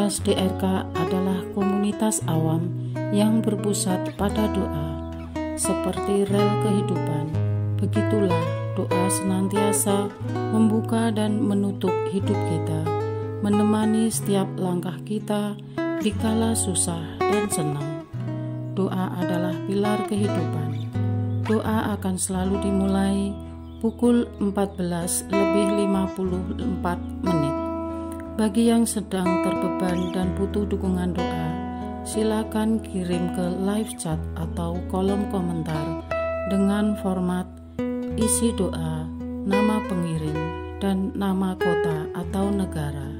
Komunitas DRK adalah komunitas awam yang berpusat pada doa. Seperti rel kehidupan, begitulah doa senantiasa membuka dan menutup hidup kita, menemani setiap langkah kita di kala susah dan senang. Doa adalah pilar kehidupan. Doa akan selalu dimulai pukul 14:54. Bagi yang sedang terbeban dan butuh dukungan doa, silakan kirim ke live chat atau kolom komentar dengan format isi doa, nama pengirim, dan nama kota atau negara.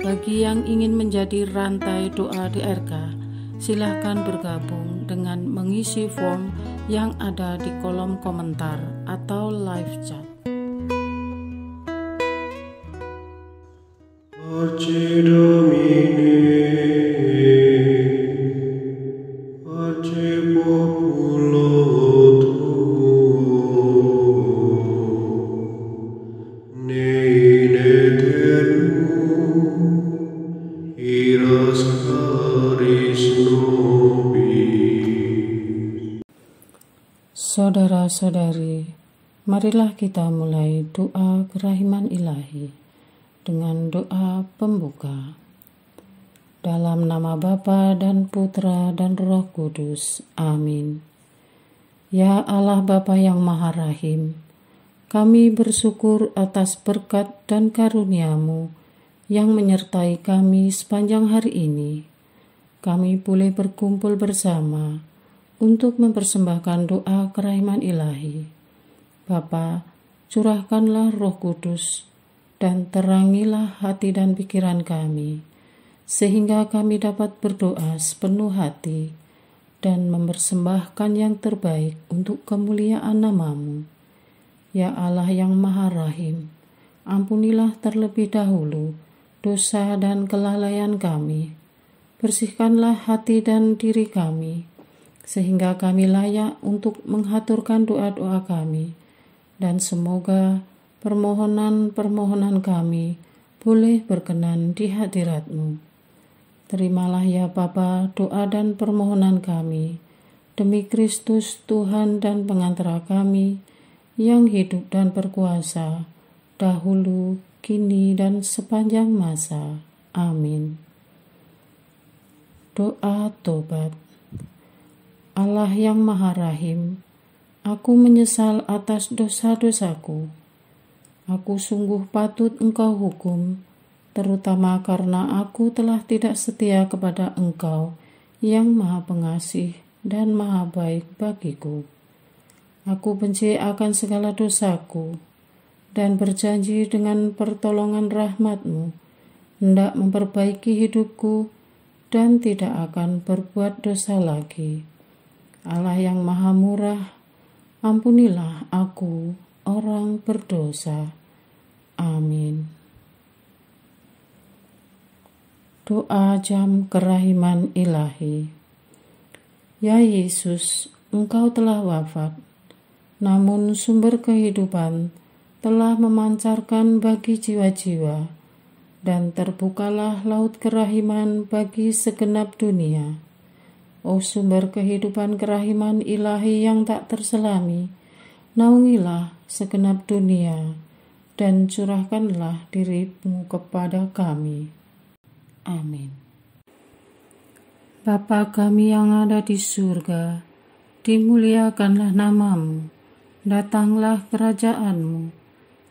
Bagi yang ingin menjadi rantai doa DRK, silakan bergabung dengan mengisi form yang ada di kolom komentar atau live chat. Pace Domini, pace populo tuo, ne in aeternum, iras caris nobis. Saudara-saudari, marilah kita mulai doa kerahiman ilahi dengan doa pembuka. Dalam nama Bapa dan Putra dan Roh Kudus. Amin. Ya Allah Bapa yang Maha Rahim, kami bersyukur atas berkat dan karunia-Mu yang menyertai kami sepanjang hari ini. Kami boleh berkumpul bersama untuk mempersembahkan doa kerahiman ilahi. Bapa, curahkanlah Roh Kudus dan terangilah hati dan pikiran kami, sehingga kami dapat berdoa sepenuh hati dan mempersembahkan yang terbaik untuk kemuliaan nama-Mu. Ya Allah yang Maha Rahim, ampunilah terlebih dahulu dosa dan kelalaian kami. Bersihkanlah hati dan diri kami, sehingga kami layak untuk menghaturkan doa-doa kami, dan semoga permohonan-permohonan kami boleh berkenan di hadirat-Mu. Terimalah ya Bapa doa dan permohonan kami, demi Kristus Tuhan dan pengantara kami, yang hidup dan berkuasa, dahulu, kini, dan sepanjang masa. Amin. Doa tobat. Allah yang Maha Rahim, aku menyesal atas dosa-dosaku. Aku sungguh patut Engkau hukum, terutama karena aku telah tidak setia kepada Engkau yang Maha Pengasih dan Maha Baik bagiku. Aku benci akan segala dosaku dan berjanji dengan pertolongan rahmat-Mu hendak memperbaiki hidupku dan tidak akan berbuat dosa lagi. Allah yang Maha Murah, ampunilah aku, orang berdosa. Amin. Doa jam kerahiman ilahi. Ya Yesus, Engkau telah wafat, namun sumber kehidupan telah memancarkan bagi jiwa-jiwa, dan terbukalah laut kerahiman bagi segenap dunia. O sumber kehidupan kerahiman ilahi yang tak terselami, naungilah segenap dunia dan curahkanlah diri-Mu kepada kami. Amin. Bapa kami yang ada di surga, dimuliakanlah nama-Mu, datanglah kerajaan-Mu,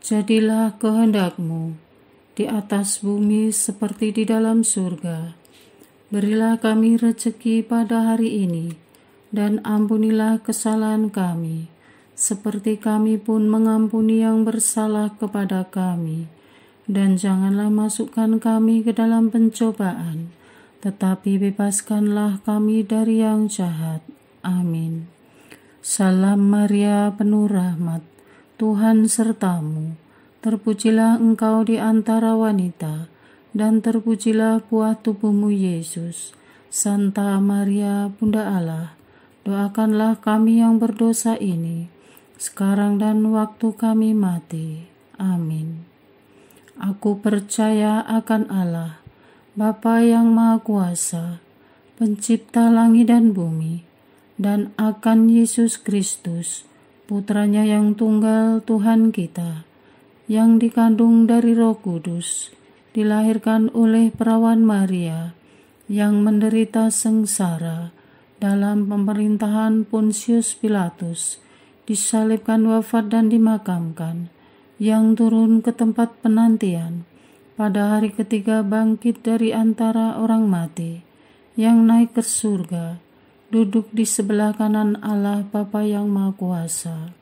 jadilah kehendak-Mu di atas bumi seperti di dalam surga. Berilah kami rezeki pada hari ini, dan ampunilah kesalahan kami, seperti kami pun mengampuni yang bersalah kepada kami. Dan janganlah masukkan kami ke dalam pencobaan, tetapi bebaskanlah kami dari yang jahat. Amin. Salam Maria, penuh rahmat, Tuhan serta-Mu. Terpujilah Engkau di antara wanita, dan terpujilah buah tubuh-Mu Yesus. Santa Maria, Bunda Allah, doakanlah kami yang berdosa ini, sekarang dan waktu kami mati. Amin. Aku percaya akan Allah, Bapa yang Maha Kuasa, Pencipta langit dan bumi, dan akan Yesus Kristus, Putranya yang tunggal Tuhan kita, yang dikandung dari Roh Kudus, dilahirkan oleh perawan Maria, yang menderita sengsara dalam pemerintahan Pontius Pilatus, disalibkan, wafat dan dimakamkan, yang turun ke tempat penantian, pada hari ketiga bangkit dari antara orang mati, yang naik ke surga, duduk di sebelah kanan Allah Bapa yang Maha Kuasa.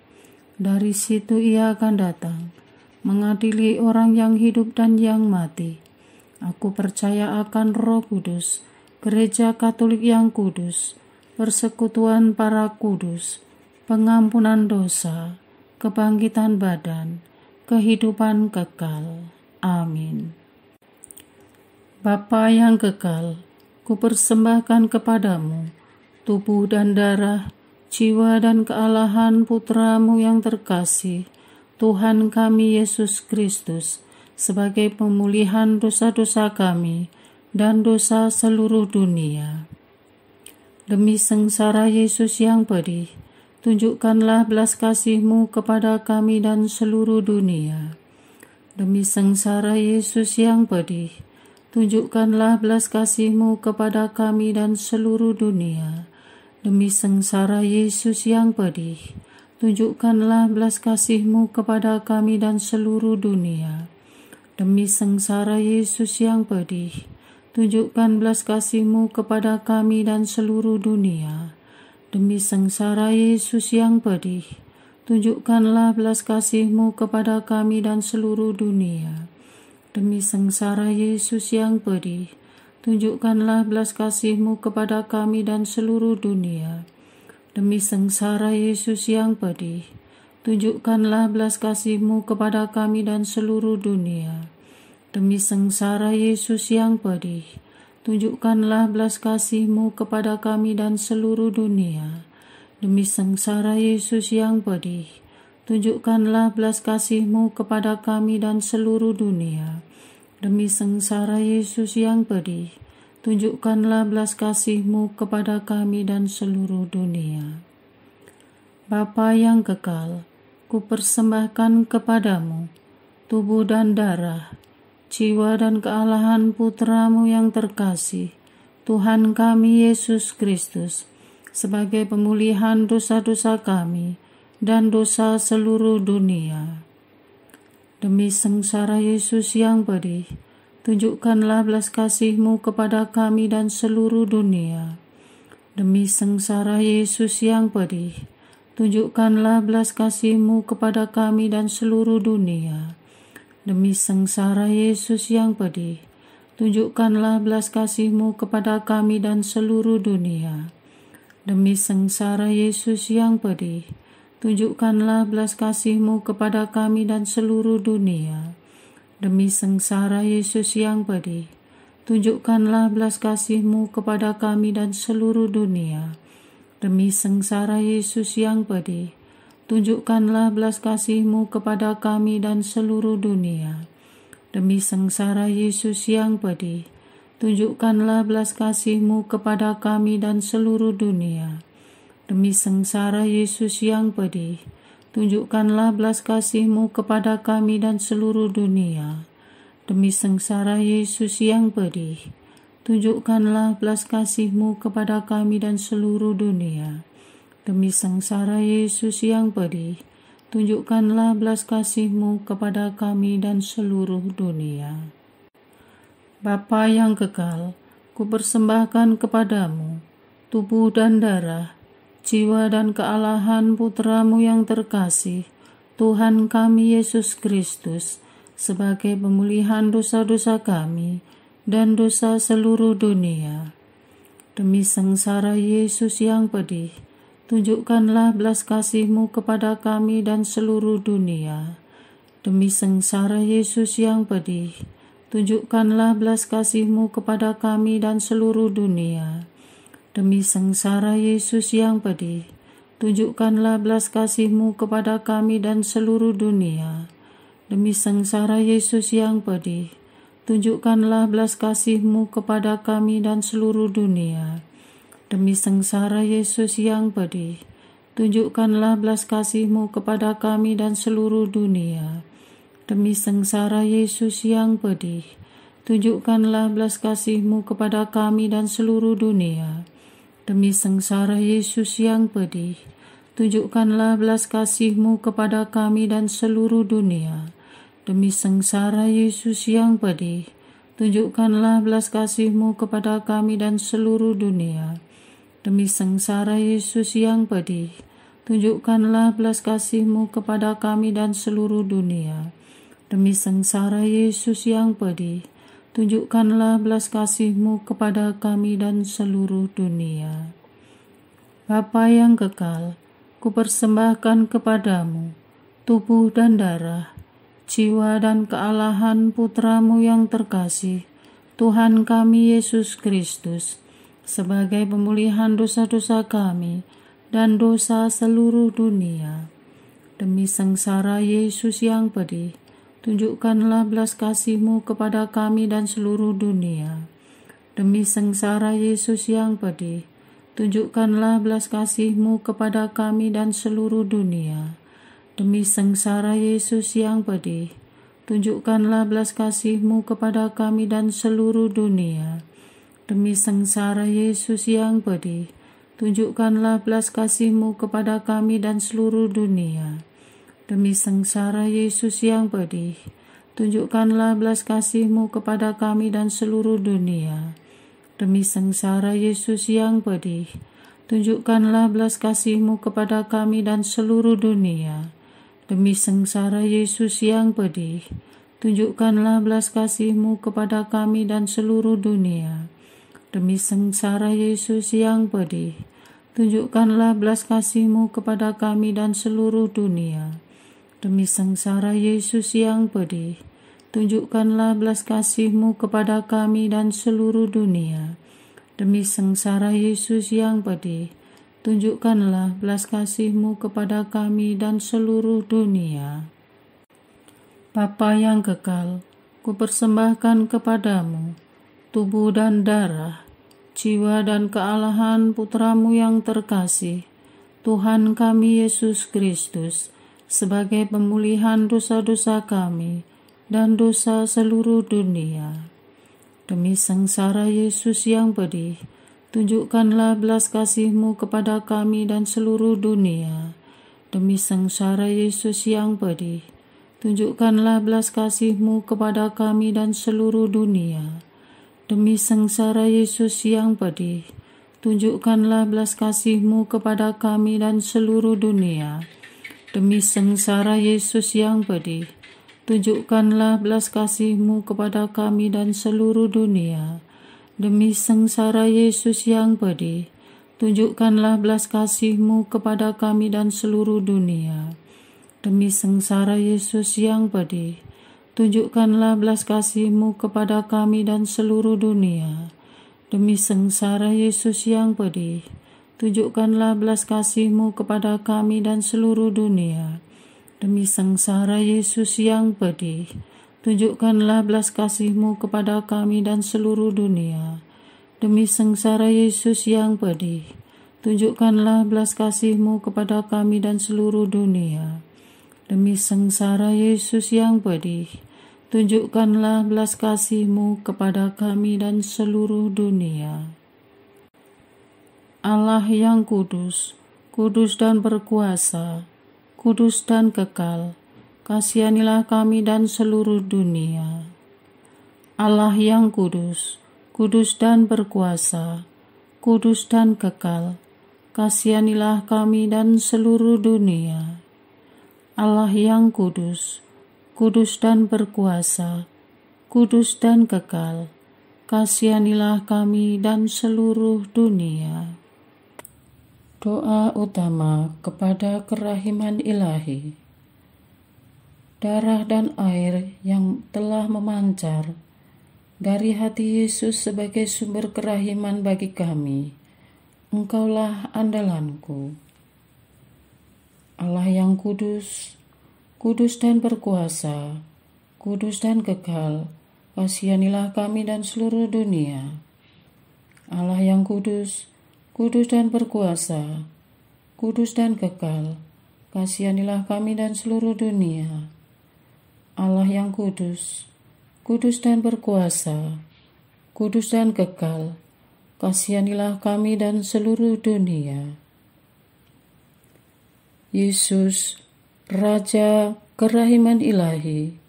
Dari situ Ia akan datang, mengadili orang yang hidup dan yang mati. Aku percaya akan Roh Kudus, Gereja Katolik yang kudus, persekutuan para kudus, pengampunan dosa, kebangkitan badan, kehidupan kekal. Amin. Bapa yang kekal, kupersembahkan kepadamu tubuh dan darah, jiwa dan kealahan Putramu yang terkasih, Tuhan kami Yesus Kristus, sebagai pemulihan dosa-dosa kami dan dosa seluruh dunia. Demi sengsara Yesus yang pedih, tunjukkanlah belas kasih-Mu kepada kami dan seluruh dunia. Demi sengsara Yesus yang pedih, tunjukkanlah belas kasih-Mu kepada kami dan seluruh dunia. Demi sengsara Yesus yang pedih, tunjukkanlah belas kasih-Mu kepada kami dan seluruh dunia. Demi sengsara Yesus yang pedih, tunjukkan belas kasih-Mu kepada kami dan seluruh dunia. Demi sengsara Yesus yang pedih, tunjukkanlah belas kasih-Mu kepada kami dan seluruh dunia. Demi sengsara Yesus yang pedih, tunjukkanlah belas kasih-Mu kepada kami dan seluruh dunia. Demi sengsara Yesus yang pedih, tunjukkanlah belas kasih-Mu kepada kami dan seluruh dunia. Demi sengsara Yesus yang pedih, tunjukkanlah belas kasih-Mu kepada kami dan seluruh dunia. Demi sengsara Yesus yang pedih, tunjukkanlah belas kasih-Mu kepada kami dan seluruh dunia. Demi sengsara Yesus yang pedih, tunjukkanlah belas kasih-Mu kepada kami dan seluruh dunia. Bapa yang kekal, kupersembahkan kepadamu tubuh dan darah, jiwa dan kealahan Putramu yang terkasih, Tuhan kami Yesus Kristus, sebagai pemulihan dosa-dosa kami dan dosa seluruh dunia. Demi sengsara Yesus yang pedih, tunjukkanlah belas kasih-Mu kepada kami dan seluruh dunia. Demi sengsara Yesus yang pedih, tunjukkanlah belas kasih-Mu kepada kami dan seluruh dunia. Demi sengsara Yesus yang pedih, tunjukkanlah belas kasih-Mu kepada kami dan seluruh dunia. Demi sengsara Yesus yang pedih, tunjukkanlah belas kasih-Mu kepada kami dan seluruh dunia. Demi sengsara Yesus yang pedih, tunjukkanlah belas kasih-Mu kepada kami dan seluruh dunia. Demi sengsara Yesus yang pedih, tunjukkanlah belas kasih-Mu kepada kami dan seluruh dunia. Demi sengsara Yesus yang pedih, tunjukkanlah belas kasih-Mu kepada kami dan seluruh dunia. Demi sengsara Yesus yang pedih, tunjukkanlah belas kasih-Mu kepada kami dan seluruh dunia. Demi sengsara Yesus yang pedih, tunjukkanlah belas kasih-Mu kepada kami dan seluruh dunia. Demi sengsara Yesus yang pedih, tunjukkanlah belas kasih-Mu kepada kami dan seluruh dunia. Bapa yang kekal, kupersembahkan kepadamu tubuh dan darah, jiwa dan kealahan Putramu yang terkasih, Tuhan kami Yesus Kristus, sebagai pemulihan dosa-dosa kami dan dosa seluruh dunia. Demi sengsara Yesus yang pedih, tunjukkanlah belas kasih-Mu kepada kami dan seluruh dunia. Demi sengsara Yesus yang pedih, tunjukkanlah belas kasih-Mu kepada kami dan seluruh dunia. Demi sengsara Yesus yang pedih, tunjukkanlah belas kasih-Mu kepada kami dan seluruh dunia. Demi sengsara Yesus yang pedih, tunjukkanlah belas kasih-Mu kepada kami dan seluruh dunia. Demi sengsara Yesus yang pedih, tunjukkanlah belas kasih-Mu kepada kami dan seluruh dunia. Demi sengsara Yesus yang pedih, tunjukkanlah belas kasih-Mu kepada kami dan seluruh dunia. Demi sengsara Yesus yang pedih, tunjukkanlah belas kasih-Mu kepada kami dan seluruh dunia. Demi sengsara Yesus yang pedih, tunjukkanlah belas kasih-Mu kepada kami dan seluruh dunia. Demi sengsara Yesus yang pedih, tunjukkanlah belas kasih-Mu kepada kami dan seluruh dunia. Demi sengsara Yesus yang pedih, tunjukkanlah belas kasih-Mu kepada kami dan seluruh dunia. Bapa yang kekal, kupersembahkan kepadamu tubuh dan darah, jiwa dan kealahan Putra-Mu yang terkasih, Tuhan kami Yesus Kristus, sebagai pemulihan dosa-dosa kami dan dosa seluruh dunia. Demi sengsara Yesus yang pedih, tunjukkanlah belas kasih-Mu kepada kami dan seluruh dunia. Demi sengsara Yesus yang pedih, tunjukkanlah belas kasih-Mu kepada kami dan seluruh dunia. Demi sengsara Yesus yang pedih, tunjukkanlah belas kasih-Mu kepada kami dan seluruh dunia. Demi sengsara Yesus yang pedih, tunjukkanlah belas kasih-Mu kepada kami dan seluruh dunia. Demi sengsara Yesus yang pedih, tunjukkanlah belas kasih-Mu kepada kami dan seluruh dunia. Demi sengsara Yesus yang pedih, tunjukkanlah belas kasih-Mu kepada kami dan seluruh dunia. Demi sengsara Yesus yang pedih, tunjukkanlah belas kasih-Mu kepada kami dan seluruh dunia. Demi sengsara Yesus yang pedih, tunjukkanlah belas kasih-Mu kepada kami dan seluruh dunia. Demi sengsara Yesus yang pedih, tunjukkanlah belas kasih-Mu kepada kami dan seluruh dunia. Demi sengsara Yesus yang pedih, tunjukkanlah belas kasih-Mu kepada kami dan seluruh dunia. Bapa yang kekal, kupersembahkan kepadamu tubuh dan darah, jiwa dan kealahan Putra-Mu yang terkasih, Tuhan kami Yesus Kristus, sebagai pemulihan dosa-dosa kami dan dosa seluruh dunia. Demi sengsara Yesus yang pedih, tunjukkanlah belas kasih-Mu kepada kami dan seluruh dunia. Demi sengsara Yesus yang pedih, tunjukkanlah belas kasih-Mu kepada kami dan seluruh dunia. Demi sengsara Yesus yang pedih, tunjukkanlah belas kasih-Mu kepada kami dan seluruh dunia. Demi sengsara Yesus yang pedih, tunjukkanlah belas kasih-Mu kepada kami dan seluruh dunia. Demi sengsara Yesus yang pedih, tunjukkanlah belas kasih-Mu kepada kami dan seluruh dunia. Demi sengsara Yesus yang pedih, tunjukkanlah belas kasih-Mu kepada kami dan seluruh dunia. Demi sengsara Yesus yang pedih, tunjukkanlah belas kasih-Mu kepada kami dan seluruh dunia. Demi sengsara Yesus yang pedih, tunjukkanlah belas kasih-Mu kepada kami dan seluruh dunia. Demi sengsara Yesus yang pedih, tunjukkanlah belas kasih-Mu kepada kami dan seluruh dunia. Demi sengsara Yesus yang pedih, tunjukkanlah belas kasih-Mu kepada kami dan seluruh dunia. Allah yang kudus, kudus dan berkuasa, kudus dan kekal, kasihanilah kami dan seluruh dunia. Allah yang kudus, kudus dan berkuasa, kudus dan kekal, kasihanilah kami dan seluruh dunia. Allah yang kudus, kudus dan berkuasa, kudus dan kekal, kasihanilah kami dan seluruh dunia. Doa utama kepada kerahiman ilahi. Darah dan air yang telah memancar dari hati Yesus sebagai sumber kerahiman bagi kami, Engkaulah andalanku. Allah yang kudus, kudus dan berkuasa, kudus dan kekal, kasihanilah kami dan seluruh dunia. Allah yang kudus, kudus dan berkuasa, kudus dan kekal, kasihanilah kami dan seluruh dunia. Allah yang kudus, kudus dan berkuasa, kudus dan kekal, kasihanilah kami dan seluruh dunia. Yesus, Raja kerahiman ilahi,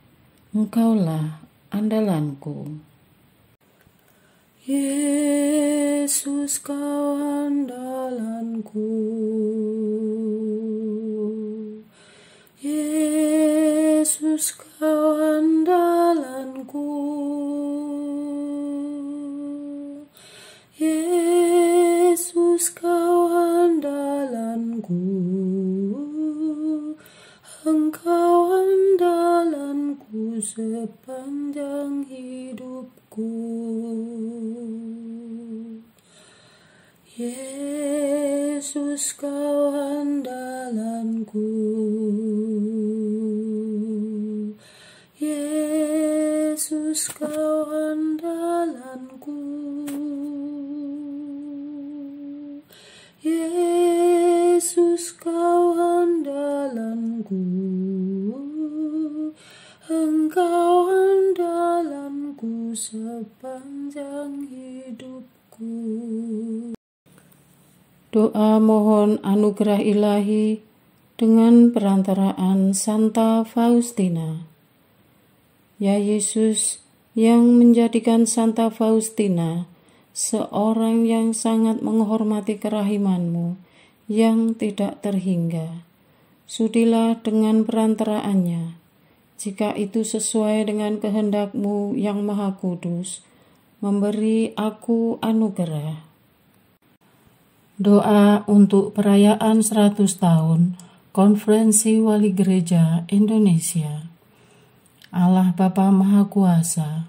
Engkaulah andalanku. Yesus, Kau andalanku. Yesus, Kau andalanku. Yesus, Kau andalanku. Engkau andalanku sepanjang hidupku. Yesus, Kau andalanku. Yesus, Kau andalanku. Yesus, Kau andalanku. Engkau andalanku sepanjang hidupku. Doa mohon anugerah ilahi dengan perantaraan Santa Faustina. Ya Yesus, yang menjadikan Santa Faustina seorang yang sangat menghormati kerahiman-Mu yang tidak terhingga, sudilah dengan perantaraannya, jika itu sesuai dengan kehendak-Mu yang maha kudus, memberi aku anugerah. Doa untuk perayaan 100 tahun Konferensi Wali Gereja Indonesia. Allah Bapa Maha Kuasa,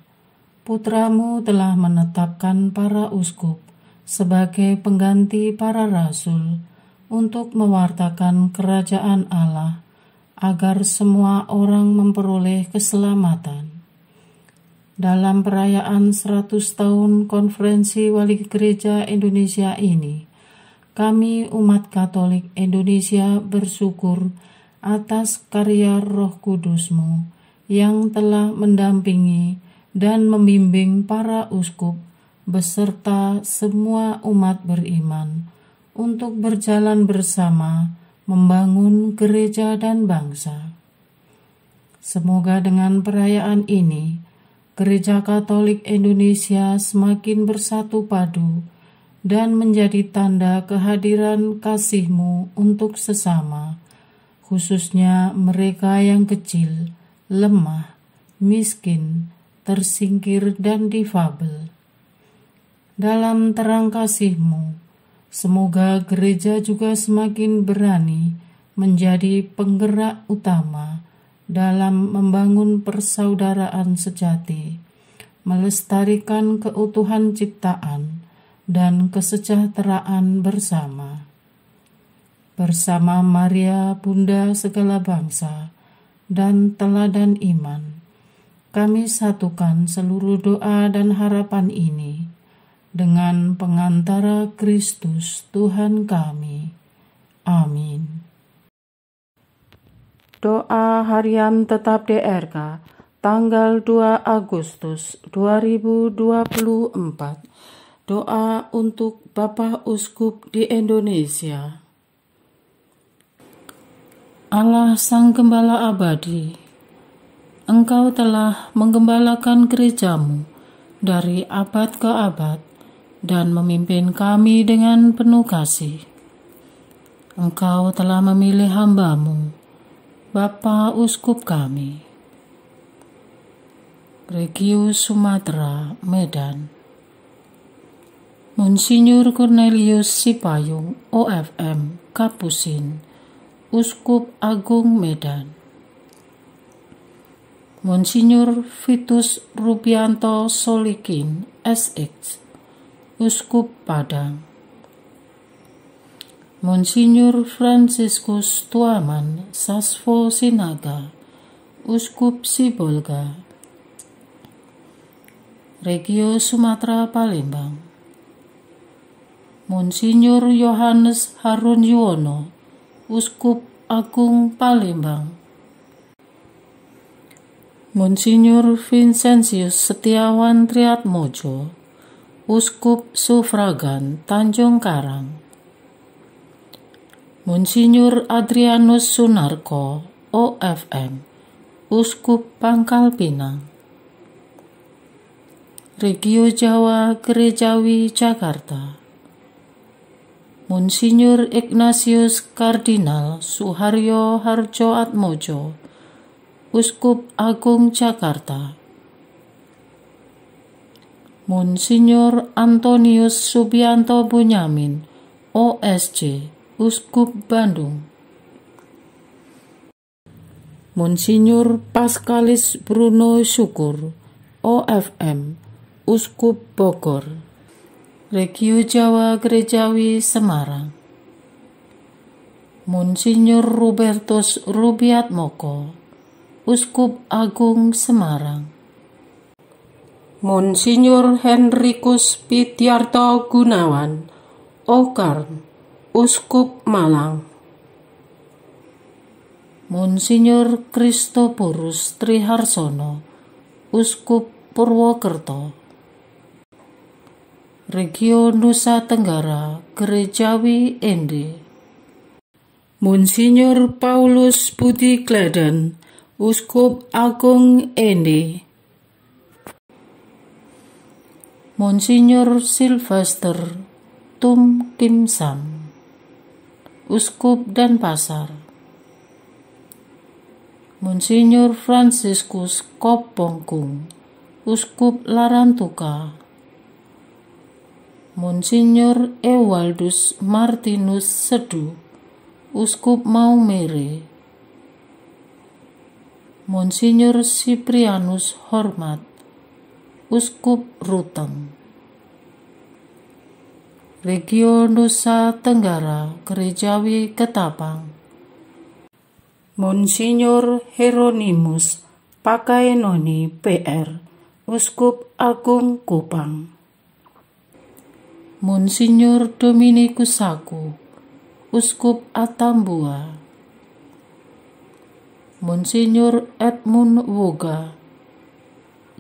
Putra-Mu telah menetapkan para uskup sebagai pengganti para rasul untuk mewartakan kerajaan Allah agar semua orang memperoleh keselamatan. Dalam perayaan 100 tahun Konferensi Wali Gereja Indonesia ini, kami umat Katolik Indonesia bersyukur atas karya Roh Kudus-Mu yang telah mendampingi dan membimbing para uskup beserta semua umat beriman untuk berjalan bersama membangun gereja dan bangsa. Semoga dengan perayaan ini, Gereja Katolik Indonesia semakin bersatu padu dan menjadi tanda kehadiran kasih-Mu untuk sesama, khususnya mereka yang kecil, lemah, miskin, tersingkir, dan difabel. Dalam terang kasih-Mu, semoga gereja juga semakin berani menjadi penggerak utama dalam membangun persaudaraan sejati, melestarikan keutuhan ciptaan, dan kesejahteraan bersama. Bersama Maria, Bunda segala bangsa, dan teladan iman, kami satukan seluruh doa dan harapan ini dengan pengantara Kristus Tuhan kami. Amin. Doa harian tetap DRK, tanggal 2 Agustus 2024. Doa untuk Bapak Uskup di Indonesia. Allah Sang Gembala Abadi, Engkau telah menggembalakan gereja-Mu dari abad ke abad dan memimpin kami dengan penuh kasih. Engkau telah memilih hamba-Mu, Bapak Uskup kami, Regius Sumatera, Medan, Monsinyur Cornelius Sipayung, OFM, Kapusin, Uskup Agung Medan. Monsinyur Vitus Rubianto Solikin, SX, Uskup Padang. Monsinyur Franciscus Tuaman Sasvo Sinaga, Uskup Sibolga. Regio Sumatera Palembang, Monsinyur Yohanes Harun Yuwono, Uskup Agung Palembang, Monsinyur Vincentius Setiawan Triatmojo, Uskup Sufragan Tanjung Karang, Monsinyur Adrianus Sunarko, OFM, Uskup Pangkal Pinang, Regio Jawa Gerejawi Jakarta, Monsinyur Ignatius Kardinal Suharyo Harjo Atmojo, Uskup Agung Jakarta, Monsinyur Antonius Subianto Bunyamin, OSJ, Uskup Bandung, Monsinyur Paskalis Bruno Syukur, OFM, Uskup Bogor, Regio Jawa Gerejawi Semarang, Monsinyur Rubertus Rubiatmoko, Uskup Agung Semarang, Monsinyur Henrikus Pityarto Gunawan, Okarm, Uskup Malang, Monsinyur Kristoporus Triharsono, Uskup Purwokerto, Regio Nusa Tenggara Gerejawi Ende, Monsinyur Paulus Budi Gledan, Uskup Agung Ende, Monsinyur Sylvester Tum Kim Sam, Uskup Denpasar, Monsinyur Franciscus Kopongkung, Uskup Larantuka, Monsinyur Ewaldus Martinus Sedu, Uskup Maumere, Monsinyur Siprianus Hormat, Uskup Ruteng, Regio Nusa Tenggara Gerejawi Ketapang, Monsinyur Hieronymus Pakaenoni PR, Uskup Agung Kupang, Monsinyur Dominikus Saku, Uskup Atambua, Monsinyur Edmund Woga,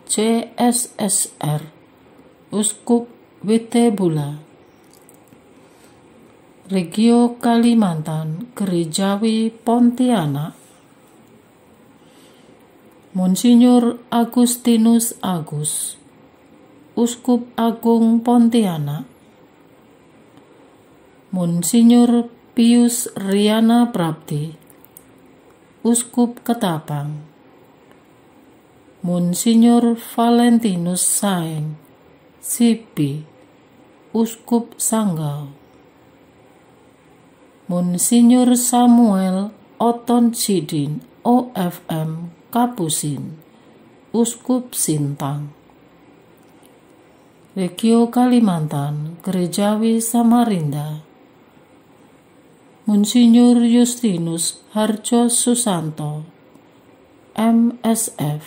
CSSR, Uskup Witebula, Regio Kalimantan Gerejawi Pontianak, Monsinyur Agustinus Agus, Uskup Agung Pontianak, Monsinyur Pius Riana Prapti, Uskup Ketapang, Monsinyur Valentinus Saeng, Sipi, Uskup Sanggau, Monsinyur Samuel Oton Sidin, OFM Kapusin, Uskup Sintang, Regio Kalimantan Gerejawi Samarinda, Monsinyur Justinus Harjo Susanto, MSF,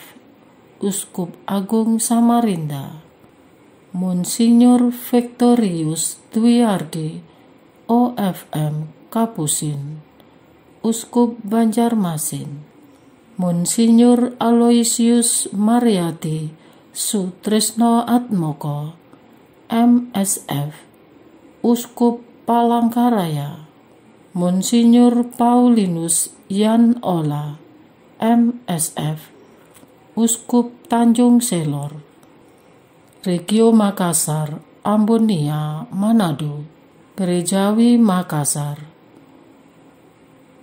Uskup Agung Samarinda, Monsinyur Victorius Dwiardi, OFM Kapusin, Uskup Banjarmasin, Monsinyur Aloysius Mariati Sutrisno Atmoko, MSF, Uskup Palangkaraya, Monsinyur Paulinus Yan Ola, MSF, Uskup Tanjung Selor, Regio Makassar, Ambonia, Manado, Gerejawi Makassar,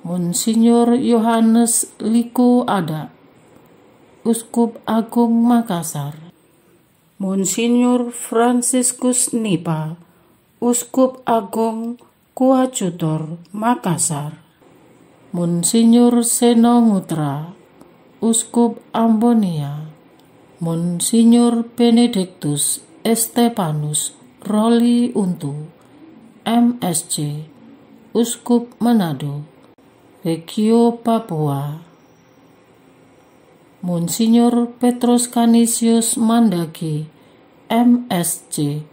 Monsinyur Yohanes Liku Ada, Uskup Agung Makassar, Monsinyur Franciscus Nipa, Uskup Agung Kuacutor Makassar, Monsinyur Seno Mutra, Uskup Ambonia, Monsinyur Benedictus Estepanus Roli Untu, MSC, Uskup Manado, Regio Papua, Monsinyur Petrus Canisius Mandagi, MSc,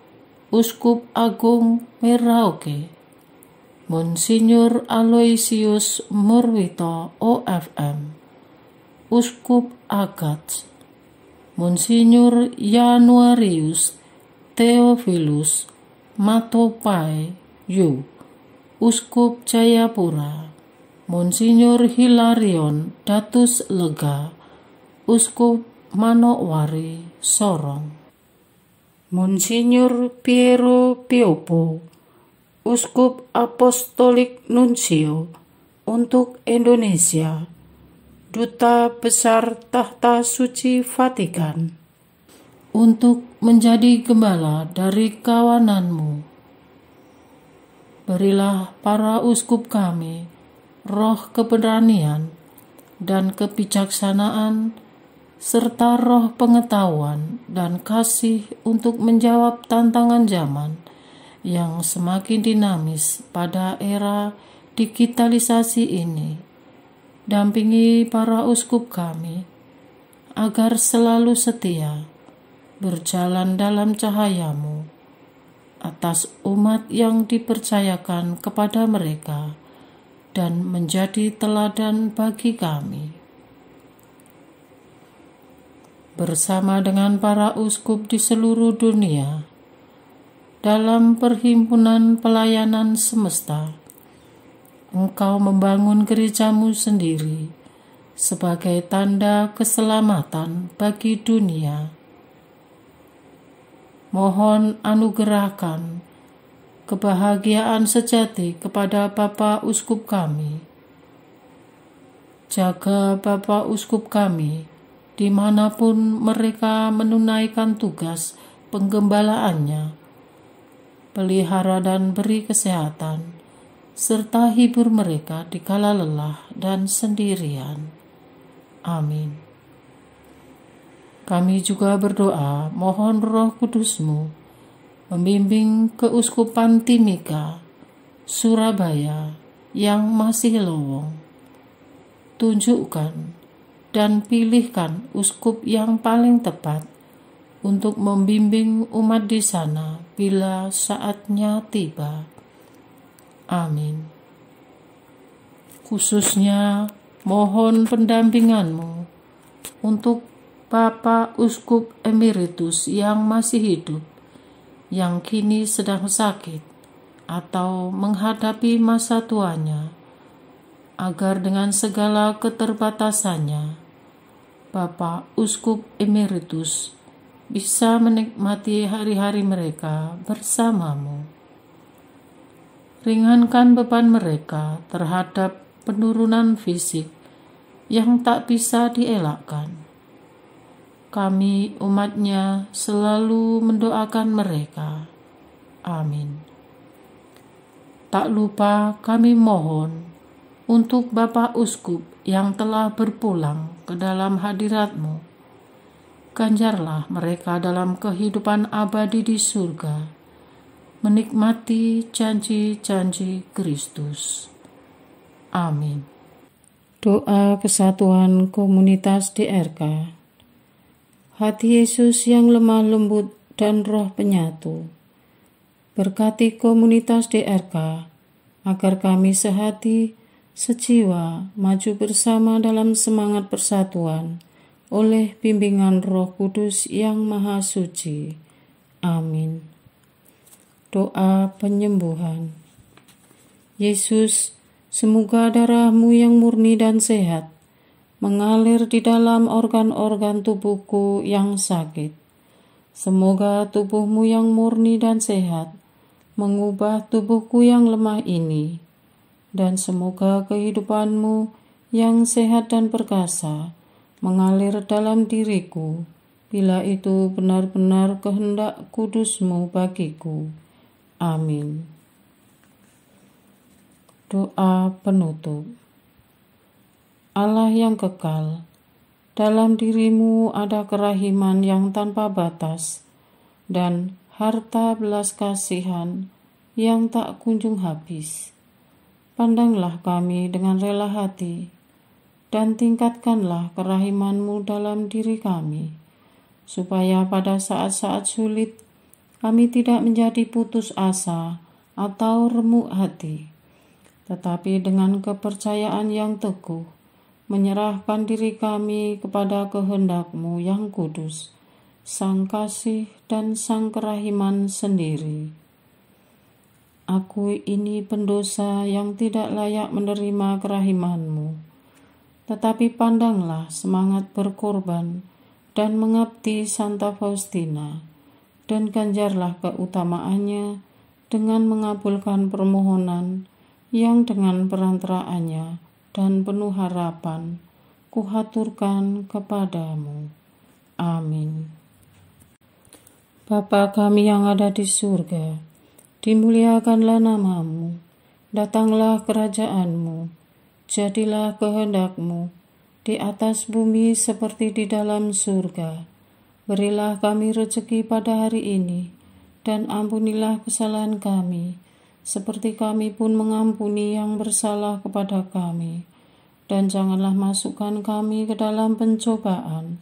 Uskup Agung Merauke, Monsinyur Aloysius Murwito OFM, Uskup Agats, Monsinyur Januarius Theophilus Matopai Yu, Uskup Jayapura, Monsinyur Hilarion Datus Lega, Uskup Manokwari Sorong, Monsinyur Piero Piopo, Uskup Apostolik Nuncio untuk Indonesia, Duta Besar Tahta Suci Vatikan, untuk menjadi gembala dari kawananmu. Berilah para uskup kami roh keberanian dan kebijaksanaan, serta roh pengetahuan dan kasih untuk menjawab tantangan zaman yang semakin dinamis pada era digitalisasi ini. Dampingi para uskup kami agar selalu setia berjalan dalam cahayamu atas umat yang dipercayakan kepada mereka dan menjadi teladan bagi kami. Bersama dengan para uskup di seluruh dunia, dalam perhimpunan pelayanan semesta, Engkau membangun gerejamu sendiri sebagai tanda keselamatan bagi dunia. Mohon anugerahkan kebahagiaan sejati kepada Bapak Uskup kami. Jaga Bapak Uskup kami dimanapun mereka menunaikan tugas penggembalaannya. Pelihara dan beri kesehatan, serta hibur mereka di kala lelah dan sendirian. Amin. Kami juga berdoa mohon Roh Kudus-Mu membimbing Keuskupan Timika, Surabaya yang masih lowong. Tunjukkan dan pilihkan uskup yang paling tepat untuk membimbing umat di sana bila saatnya tiba. Amin. Khususnya mohon pendampingan-Mu untuk Bapak Uskup Emeritus yang masih hidup, yang kini sedang sakit atau menghadapi masa tuanya, agar dengan segala keterbatasannya, Bapak Uskup Emeritus bisa menikmati hari-hari mereka bersama-Mu. Ringankan beban mereka terhadap penurunan fisik yang tak bisa dielakkan. Kami umat-Nya selalu mendoakan mereka. Amin. Tak lupa kami mohon untuk Bapak Uskup yang telah berpulang ke dalam hadirat-Mu. Ganjarlah mereka dalam kehidupan abadi di surga, menikmati janji-janji Kristus. Amin. Doa kesatuan komunitas DRK. Hati Yesus yang lemah lembut dan roh penyatu, berkati komunitas DRK agar kami sehati, sejiwa, maju bersama dalam semangat persatuan oleh bimbingan Roh Kudus yang Maha Suci. Amin. Doa penyembuhan. Yesus, semoga darah-Mu yang murni dan sehat mengalir di dalam organ-organ tubuhku yang sakit. Semoga tubuh-Mu yang murni dan sehat mengubah tubuhku yang lemah ini, dan semoga kehidupan-Mu yang sehat dan perkasa mengalir dalam diriku, bila itu benar-benar kehendak kudus-Mu bagiku. Amin. Doa penutup. Allah yang kekal, dalam diri-Mu ada kerahiman yang tanpa batas dan harta belas kasihan yang tak kunjung habis. Pandanglah kami dengan rela hati dan tingkatkanlah kerahiman-Mu dalam diri kami, supaya pada saat-saat sulit kami tidak menjadi putus asa atau remuk hati, tetapi dengan kepercayaan yang teguh, menyerahkan diri kami kepada kehendak-Mu yang kudus, Sang Kasih dan Sang Kerahiman sendiri. Aku ini pendosa yang tidak layak menerima kerahiman-Mu, tetapi pandanglah semangat berkorban dan mengabdi Santa Faustina, dan ganjarlah keutamaannya dengan mengabulkan permohonan yang dengan perantaraannya dan penuh harapan kuhaturkan kepadamu. Amin. Bapa kami yang ada di surga, dimuliakanlah nama-Mu, datanglah kerajaan-Mu, jadilah kehendak-Mu di atas bumi seperti di dalam surga. Berilah kami rezeki pada hari ini, dan ampunilah kesalahan kami, seperti kami pun mengampuni yang bersalah kepada kami. Dan janganlah masukkan kami ke dalam pencobaan,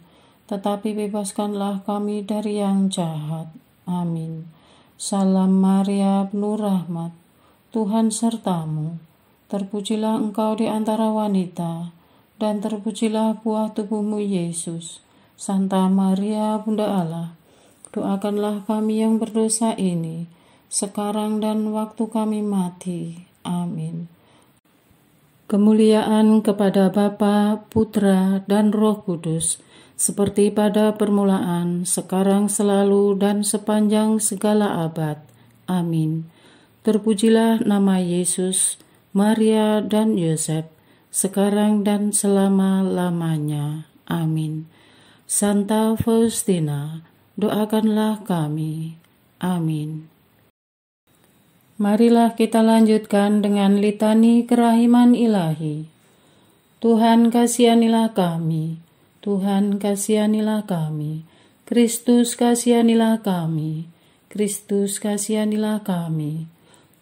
tetapi bebaskanlah kami dari yang jahat. Amin. Salam Maria, penuh rahmat, Tuhan sertamu. Terpujilah engkau di antara wanita, dan terpujilah buah tubuhmu Yesus. Santa Maria, Bunda Allah, doakanlah kami yang berdosa ini, sekarang dan waktu kami mati. Amin. Kemuliaan kepada Bapa, Putra, dan Roh Kudus, seperti pada permulaan, sekarang, selalu, dan sepanjang segala abad. Amin. Terpujilah nama Yesus, Maria, dan Yosef, sekarang dan selama-lamanya. Amin. Santa Faustina, doakanlah kami. Amin. Marilah kita lanjutkan dengan litani kerahiman ilahi. Tuhan kasihanilah kami, Tuhan kasihanilah kami, Kristus kasihanilah kami, Kristus kasihanilah kami,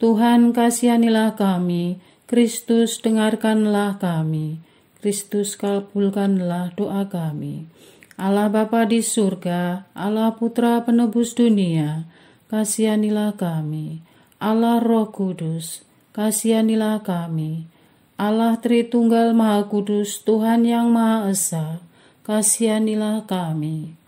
Tuhan kasihanilah kami, Kristus dengarkanlah kami, Kristus kabulkanlah doa kami. Allah Bapa di surga, Allah Putra penebus dunia, kasihanilah kami. Allah Roh Kudus, kasihanilah kami. Allah Tritunggal Maha Kudus, Tuhan yang Maha Esa, kasihanilah kami.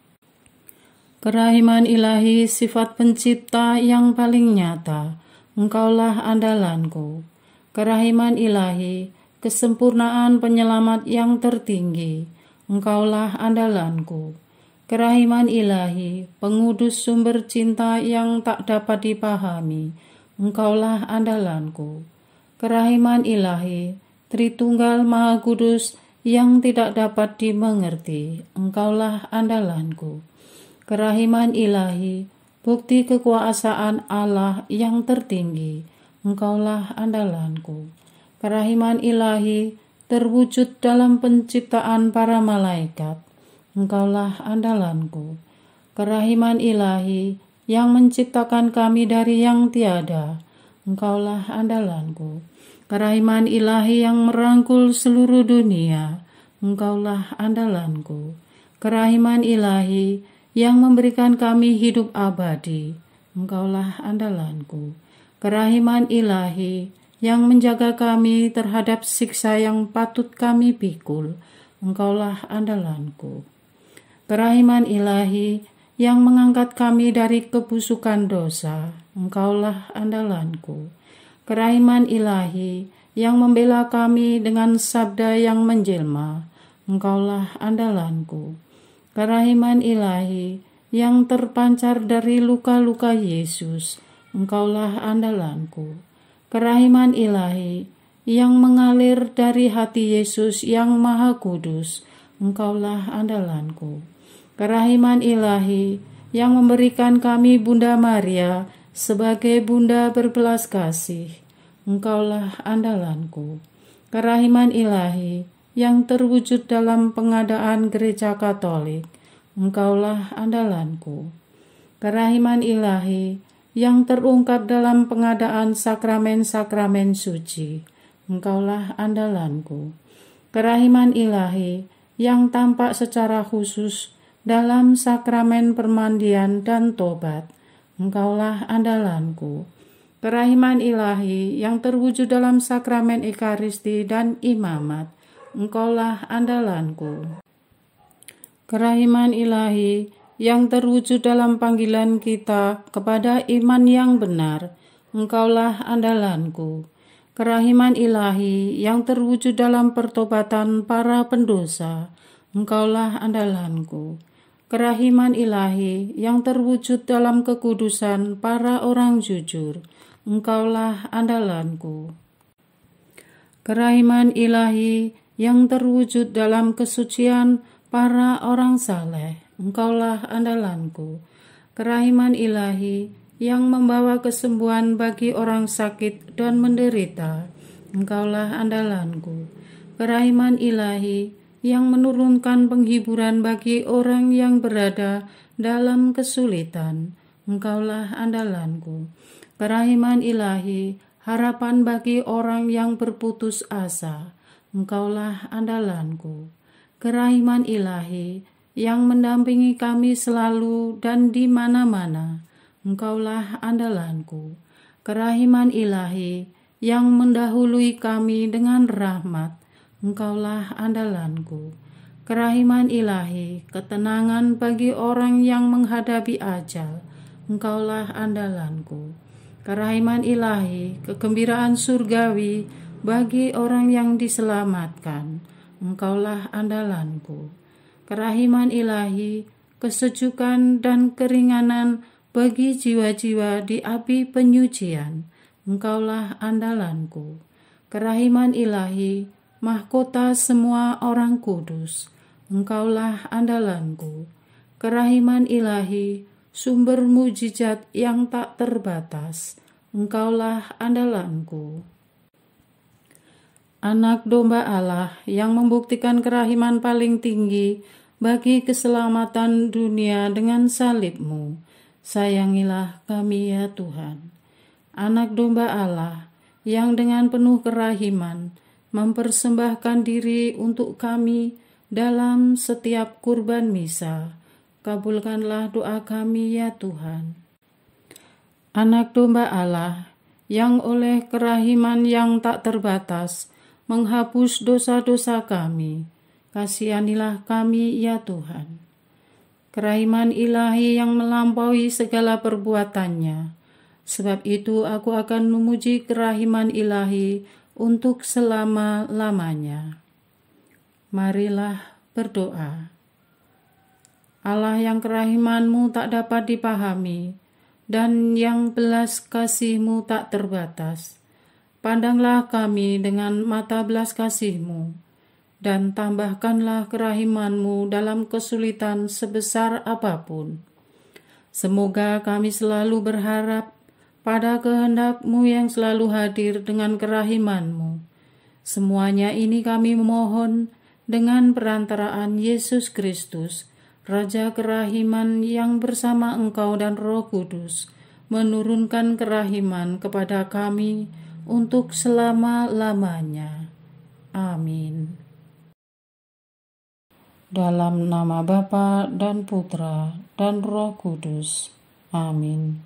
Kerahiman ilahi, sifat pencipta yang paling nyata, Engkaulah andalanku. Kerahiman ilahi, kesempurnaan penyelamat yang tertinggi, Engkaulah andalanku. Kerahiman ilahi, pengudus sumber cinta yang tak dapat dipahami, Engkaulah andalanku. Kerahiman ilahi, Tritunggal Maha Kudus yang tidak dapat dimengerti, Engkaulah andalanku. Kerahiman ilahi, bukti kekuasaan Allah yang tertinggi, Engkaulah andalanku. Kerahiman ilahi, terwujud dalam penciptaan para malaikat, Engkaulah andalanku. Kerahiman ilahi yang menciptakan kami dari yang tiada, Engkaulah andalanku. Kerahiman ilahi yang merangkul seluruh dunia, Engkaulah andalanku. Kerahiman ilahi yang memberikan kami hidup abadi, Engkaulah andalanku. Kerahiman ilahi yang menjaga kami terhadap siksa yang patut kami pikul, Engkaulah andalanku. Kerahiman ilahi yang mengangkat kami dari kebusukan dosa, Engkaulah andalanku. Kerahiman ilahi yang membela kami dengan sabda yang menjelma, Engkaulah andalanku. Kerahiman ilahi yang terpancar dari luka-luka Yesus, Engkaulah andalanku. Kerahiman ilahi yang mengalir dari hati Yesus yang Maha Kudus, Engkaulah andalanku. Kerahiman ilahi yang memberikan kami Bunda Maria sebagai Bunda berbelas kasih, Engkaulah andalanku. Kerahiman ilahi yang terwujud dalam pengadaan Gereja Katolik, Engkaulah andalanku. Kerahiman ilahi yang terungkap dalam pengadaan sakramen-sakramen suci, Engkaulah andalanku. Kerahiman ilahi yang tampak secara khusus dalam sakramen permandian dan tobat. Engkaulah andalanku. Kerahiman ilahi yang terwujud dalam sakramen Ekaristi dan imamat. Engkaulah andalanku. Kerahiman ilahi yang terwujud dalam panggilan kita kepada iman yang benar. Engkaulah andalanku. Kerahiman ilahi yang terwujud dalam pertobatan para pendosa. Engkaulah andalanku. Kerahiman ilahi yang terwujud dalam kekudusan para orang jujur. Engkaulah andalanku. Kerahiman ilahi yang terwujud dalam kesucian para orang saleh. Engkaulah andalanku. Kerahiman ilahi yang membawa kesembuhan bagi orang sakit dan menderita. Engkaulah andalanku. Kerahiman ilahi yang menurunkan penghiburan bagi orang yang berada dalam kesulitan. Engkaulah andalanku. Kerahiman ilahi, harapan bagi orang yang berputus asa. Engkaulah andalanku. Kerahiman ilahi yang mendampingi kami selalu dan di mana-mana. Engkaulah andalanku. Kerahiman ilahi yang mendahului kami dengan rahmat. Engkaulah andalanku. Kerahiman ilahi, ketenangan bagi orang yang menghadapi ajal. Engkaulah andalanku. Kerahiman ilahi, kegembiraan surgawi bagi orang yang diselamatkan. Engkaulah andalanku. Kerahiman ilahi, kesejukan dan keringanan bagi jiwa-jiwa di api penyucian. Engkaulah andalanku. Kerahiman ilahi, mahkota semua orang kudus. Engkaulah andalanku. Kerahiman ilahi, sumber mujizat yang tak terbatas. Engkaulah andalanku. Anak domba Allah yang membuktikan kerahiman paling tinggi bagi keselamatan dunia dengan salib-Mu. Sayangilah kami ya Tuhan. Anak domba Allah yang dengan penuh kerahiman mempersembahkan diri untuk kami dalam setiap kurban misa. Kabulkanlah doa kami ya Tuhan. Anak domba Allah yang oleh kerahiman yang tak terbatas menghapus dosa-dosa kami, kasihanilah kami ya Tuhan. Kerahiman ilahi yang melampaui segala perbuatannya, sebab itu aku akan memuji kerahiman ilahi untuk selama-lamanya. Marilah berdoa. Allah yang kerahiman-Mu tak dapat dipahami dan yang belas kasih-Mu tak terbatas, pandanglah kami dengan mata belas kasih-Mu dan tambahkanlah kerahiman-Mu dalam kesulitan sebesar apapun. Semoga kami selalu berharap pada kehendak-Mu yang selalu hadir dengan kerahiman-Mu. Semuanya ini kami memohon dengan perantaraan Yesus Kristus, Raja kerahiman yang bersama Engkau dan Roh Kudus, menurunkan kerahiman kepada kami untuk selama-lamanya. Amin. Dalam nama Bapa dan Putra dan Roh Kudus. Amin.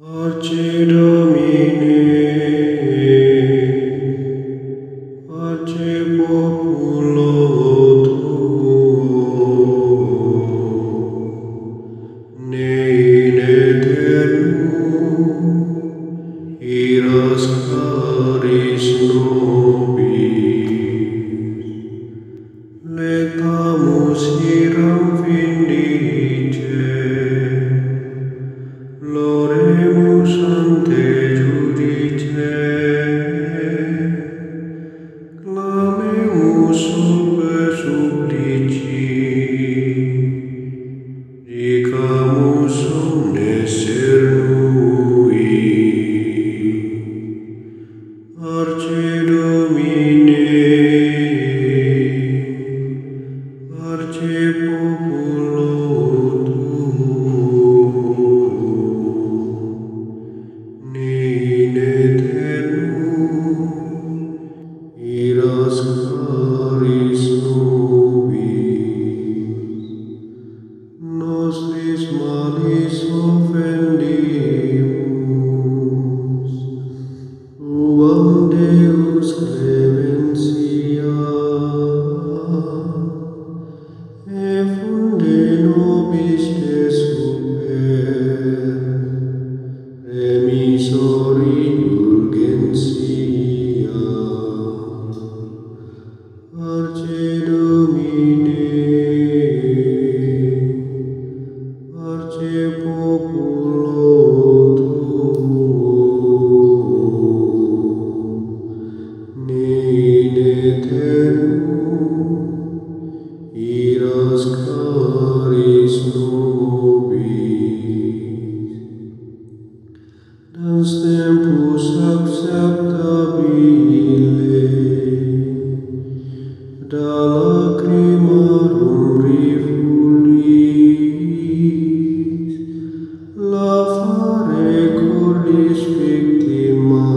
Arce Domine, Arce Populo Tuo, ne in aeternum iras caris nobis, lectamus hiram vindice, Loremus ante judice, clamemus sube supplici, dicamus omnes cernui. Arce Domine, Arce Populo in aeternum iras caris nobis, nostris malis offendimus, uam Deus clementia, e funde nobis te super, remisori indulgentia. Arce Domine, Arce Populo Tuo, ne in aeternum iras caris nobis. Dans tempus acceptabile, da lacrimarum rifulis, lavare cordis victima,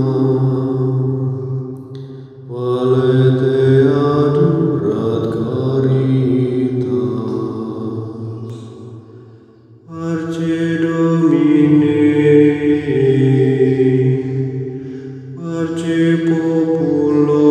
valete adurat caritas. Arce Domine, Arce Populo